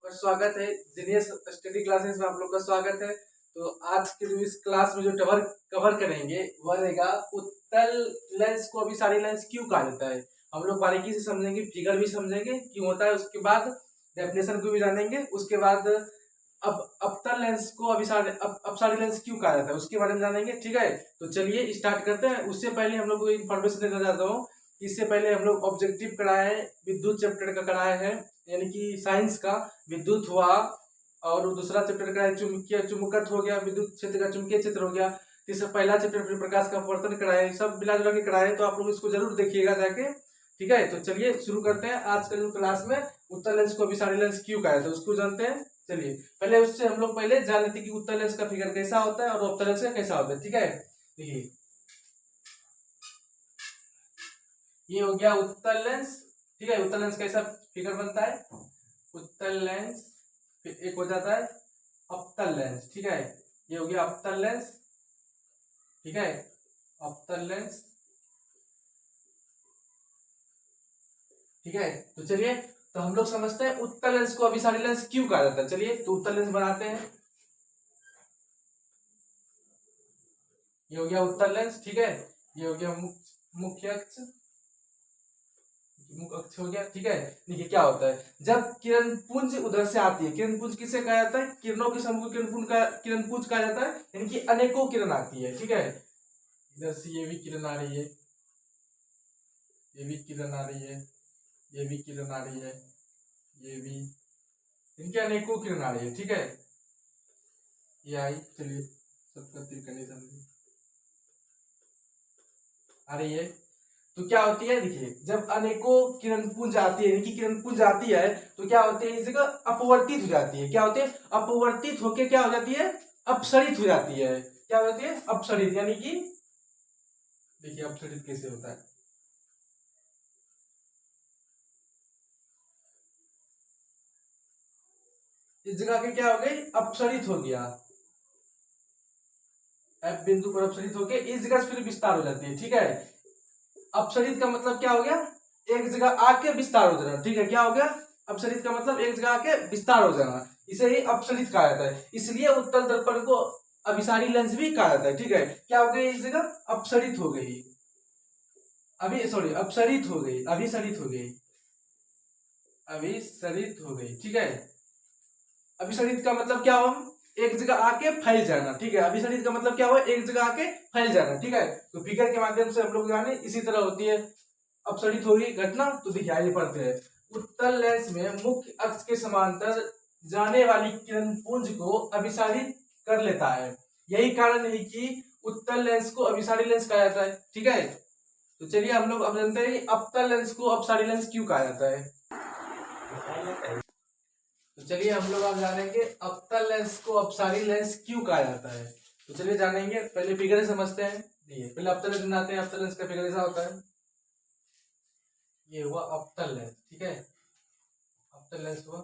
का स्वागत है। जीनियस स्टडी क्लासेस में आप लोग का स्वागत है। तो आज के जो इस क्लास में जो कवर करेंगे वह रहेगा उत्तल लेंस को अभिसारी लेंस क्यों कहा जाता है। हम लोग बारीकी से समझेंगे, फिगर भी समझेंगे क्यों होता है, उसके बाद डेफिनेशन को भी जानेंगे, उसके बाद अब अवतल लेंस को अपसारी लेंस क्यों कहा जाता है उसके बारे में जानेंगे। ठीक है, तो चलिए स्टार्ट करते हैं। उससे पहले हम लोग को इन्फॉर्मेशन देना चाहता हूँ। इससे पहले हम लोग ऑब्जेक्टिव कराए हैं, विद्युत चैप्टर का कराए हैं, यानी कि साइंस का विद्युत हुआ, और दूसरा चैप्टर का चुंबकीय चुंबकत्व हो गया, विद्युत क्षेत्र का चुंबकीय क्षेत्र हो गया, तीसरा पहला चैप्टर प्रकाश का अपवर्तन कराए, सब मिला जुला के कराए। तो आप लोग इसको जरूर देखिएगा जाके। ठीक है, तो चलिए शुरू करते हैं आज के क्लास में। उत्तल लेंस को अभिसारी लेंस क्यों कहा जाता है उसको जानते हैं। चलिए पहले उससे हम लोग पहले जान लेते हैं कि उत्तल लेंस का फिगर कैसा होता है और अवतल लेंस का कैसा होता है। ठीक है, देखिए ये हो गया उत्तल लेंस। ठीक है, उत्तल लेंस कैसा फिगर बनता है, उत्तल लेंस, फिर एक हो जाता है अवतल लेंस। ठीक है, ये हो गया अवतल लेंस। ठीक है, अवतल लेंस। ठीक है, तो चलिए, तो हम लोग समझते हैं उत्तल लेंस को अभिसारी लेंस क्यों कहा जाता है। चलिए तो उत्तल लेंस बनाते हैं। ये हो गया उत्तल लेंस। ठीक है, ये हो गया मुख्य अक्ष, मुख्य अक्ष हो गया। ठीक है, देखिए क्या होता है जब किरण पुंज उधर से आती है, किरण पुंज किसे कहा जाता है, किरणों के समूह को किरण पुंज कहा जाता है, यानी कि अनेकों किरण आती है। ठीक है, इधर से ये भी किरण आ रही है, ये भी किरण आ रही है, ये भी किरण आ रही है, ये भी, इनके अनेकों किरण आ रही है। ठीक है, ये आई, चलिए सबका तिरकनी समझिए आ रही है। तो क्या होती है, देखिए जब अनेकों किरण पुंज आती है, यानी कि किरण पुंज आती है, तो क्या होती है, इस जगह अपवर्तित हो जाती है। क्या होती है, अपवर्तित होके क्या हो जाती है, अपसरित हो जाती है। क्या हो जाती है, अपसरित, यानी कि देखिए अपसरित कैसे होता है, इस जगह के क्या हो गई, अपसरित हो गया, एफ बिंदु पर अपसरित होके इस जगह से फिर विस्तार हो जाती है। ठीक है, अपसरित का मतलब क्या हो गया, एक जगह आके विस्तार हो जाना। ठीक है, क्या हो गया, अपसरित का मतलब एक जगह आके विस्तार हो जाना, इसे ही अपसरित कहा जाता है। इसलिए उत्तल दर्पण को अभिसारी लेंस भी कहा जाता है। ठीक है, क्या हो गई, इस जगह अपसरित हो गई, अभी सॉरी अपसरित हो गई, अभिसरित हो गई, अभिसरित हो गई। ठीक है, अभिसरित का मतलब क्या हो, एक जगह आके फैल जाना। ठीक है, अभिसरित का मतलब क्या हो, एक जगह आके फैल जाना। ठीक है, तो फिगर के माध्यम से हम लोग जाने इसी तरह होती है अपसरित हो गई घटना। तो देखिए आगे पढ़ते हैं। उत्तल लेंस में मुख्य अक्ष के समांतर जाने वाली किरण पुंज को अभिसारित कर लेता है। यही कारण है कि उत्तल लेंस को अभिसारी लेंस कहा जाता है। ठीक है, तो चलिए हम लोग अब जानते हैं कि अवतल लेंस को अपसारी लेंस क्यों कहा जाता है। तो चलिए हम लोग अब जानेंगे अवतल लेंस को अपसारी लेंस क्यों कहा जाता है। तो चलिए जानेंगे, पहले फिगर समझते हैं। ये पहले अवतल लेंस बनाते हैं। अवतल लेंस का फिगर ऐसा होता है, ये हुआ अवतल लेंस। ठीक है, अवतल लेंस हुआ,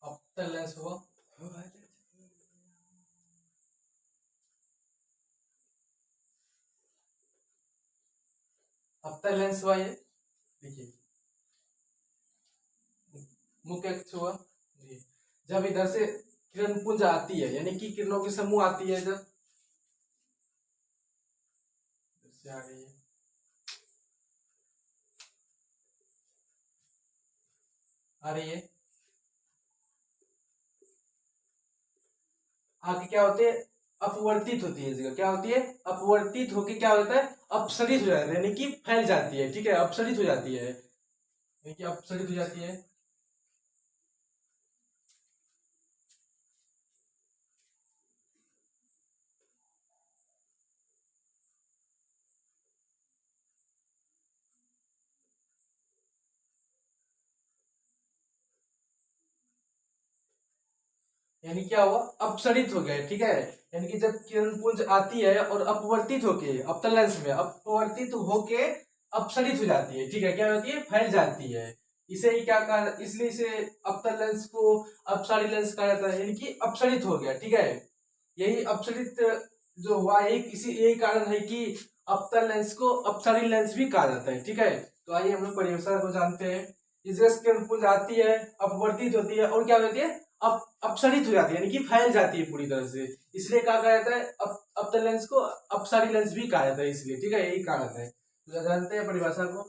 अवतल लेंस हुआ, अवतल लेंस हुआ। ये देखिए मुख्य अक्ष हुआ। जब इधर से किरण पुंज आती है, यानी कि किरणों की समूह आती है, जब से आ रही है, आ रही है, आगे क्या होते हैं, अपवर्तित होती है। जगह क्या होती है, अपवर्तित होके क्या होता है, अपसरित हो जाती है, यानी कि फैल जाती है। ठीक है, अपसरित हो जाती है, यानी कि अपसरित हो जाती है। यानी क्या हुआ, अपसरित हो गया। ठीक है, यानी कि जब किरण पुंज आती है और अपवर्तित होके, अवतल लेंस में अपवर्तित होके अपसरित हो जाती है। ठीक है, क्या होती है, फैल जाती है। इसे ही क्या कहा, इसलिए इसे अवतल लेंस को अपसारी लेंस कहा जाता है, यानी कि अपसरित हो गया। ठीक है, यही अपसरित जो हुआ, यही कारण है कि अवतल लेंस को अपसारी लेंस भी कहा जाता है। ठीक है, तो आइए हम लोग परिभाषा को जानते हैं। इस तरह से किरण पुंज आती है, अपवर्तित होती है और क्या होती है, अपसरित हो जाती है, यानी कि फैल जाती है पूरी तरह से। इसलिए कहा जाता है अपतल लेंस को अपसारी लेंस भी कहा जाता है, इसलिए। ठीक है, यही कहा जाता है। तो जानते हैं परिभाषा को।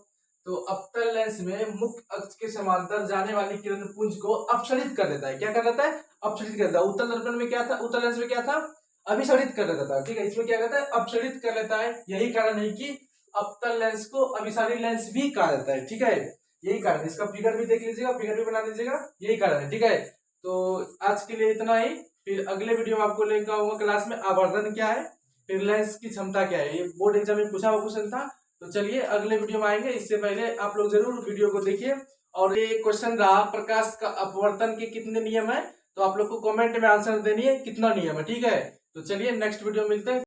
तो अपतल लेंस में मुख्य अक्ष के समांतर जाने वाली किरण पुंज को अपसरित कर देता है। क्या कर देता है? अपसरित कर देता है। उत्तल दर्पण में क्या था, उत्तल लेंस में क्या था, अभिसरित कर देता था। ठीक है, इसमें क्या कहता है, अपसरित कर लेता है। यही कारण है कि अपतल लेंस को अभिसारी लेंस भी कहा जाता है। ठीक है, यही कारण है। इसका फिगर भी देख लीजिएगा, फिगर भी बना लीजिएगा, यही कारण है। ठीक है, तो आज के लिए इतना ही। फिर अगले वीडियो में आपको लेकर आऊंगा क्लास में आवर्धन क्या है, फिर लेंस की क्षमता क्या है। ये बोर्ड एग्जाम में पूछा हुआ क्वेश्चन था। तो चलिए अगले वीडियो में आएंगे। इससे पहले आप लोग जरूर वीडियो को देखिए। और ये क्वेश्चन रहा, प्रकाश का अपवर्तन के कितने नियम है, तो आप लोग को कमेंट में आंसर देनी है कितना नियम है। ठीक है, तो चलिए नेक्स्ट वीडियो मिलते हैं।